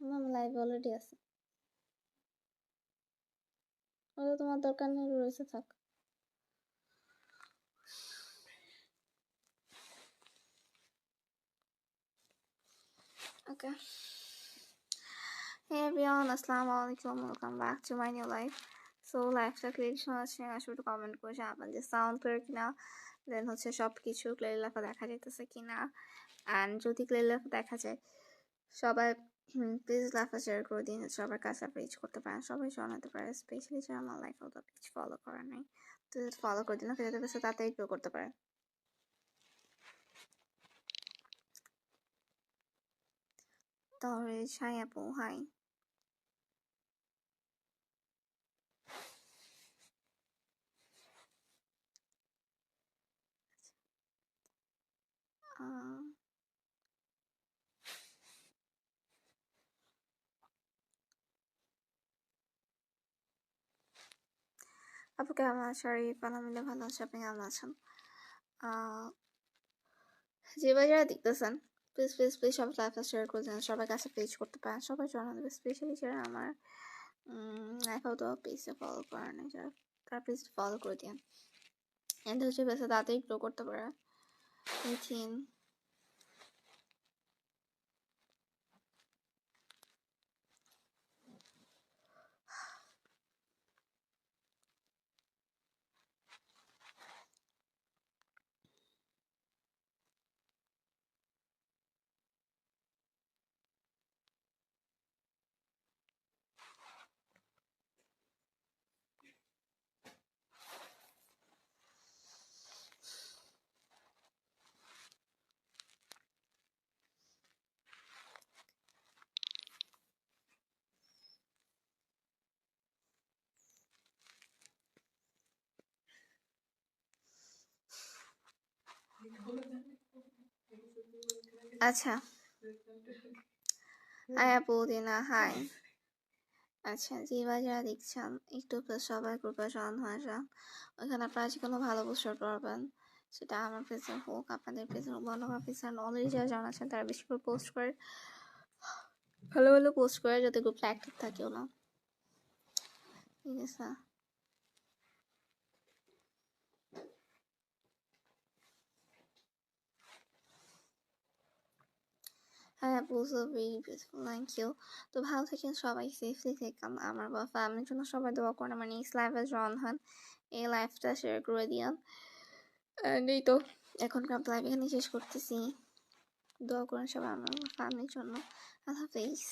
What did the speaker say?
আমার live already আছে, ওটা তোমার দরকার নেই, রয়েছে থাক। Okay. Hey everyone, Assalamualaikum. Welcome back to my new life. So লাইফটা ক্লিয়ার শোনাচ্ছি, আসলে একটু কমেন্ট করে জানাবেন যে সাউন্ড ক্লিয়ার কিনা, দেন হচ্ছে সব কিছু ক্লিয়ার লেখা দেখা যাইতেছে কিনা, অ্যান্ড যদি ক্লিয়ার লেখা দেখা যায় সবাই প্লিজ লাইফটা শেয়ার করে দিন, সবার কাছে রিচ করতে পারেন, সবাই জানাতে পারে, স্পেশালি যারা আমার লাইফ অত কিছু ফলো করার নেই, তো ফলো করে দিন, যাদের কাছে তাড়াতাড়ি গ্রো করতে পারে। তাহলে হাই আপু, হাই। আপু কেমন আছো? আরিফ আলহামদুলিল্লাহ ভালো আছে, আপনি কেমন আছেন? যে ভাই যারা দেখতেছেন প্লিজ প্লিজ প্লিজ সবাই লাইফটা শেয়ার করে দেন, সবার কাছে পেজ করতে পারেন, সবাই জানা দেবে, স্পেশালি যারা আমার লাইফেও তো পেজে ফলো করে না, যারা তারা প্লিজ ফলো করে দিন, এতে হচ্ছে বেশি তাড়াতাড়ি গ্রো করতে পারে। মিথিন, আচ্ছা হাই আপু দিনা, হাই। আচ্ছা যে ভাই যারা দেখছেন একটু সবাই গ্রুপে জয়েন হয়ে যান, ওইখানে আপনারা যে কোনো ভালো পোস্টার পারবেন, সেটা আমার পেজে হোক, আপনাদের পেজে হোক, বন্ধ করা পেজে অলরেডি যারা জানাচ্ছেন তারা বেশি করে পোস্ট করে, ভালো ভালো পোস্ট করে, যাতে গ্রুপটা অ্যাক্টিভ থাকেও না, ঠিক আছে? হ্যাঁ বুঝো, ভেরি বিউটিফুল, থ্যাংক ইউ। তো ভালো থাকেন সবাই, সেফলি থাকেন, আমার বা ফ্যামিলির জন্য সবাই দোয়া করেন, আমার নেক্সট লাইফে জয়েন হন, এই লাইফটা শেয়ার করে দিয়ান, অ্যান্ড এই তো এখনকার লাইফ এখানে শেষ করতেছি, দোয়া করেন সবাই আমার ফ্যামিলির জন্য। আল্লাহ হাফেজ।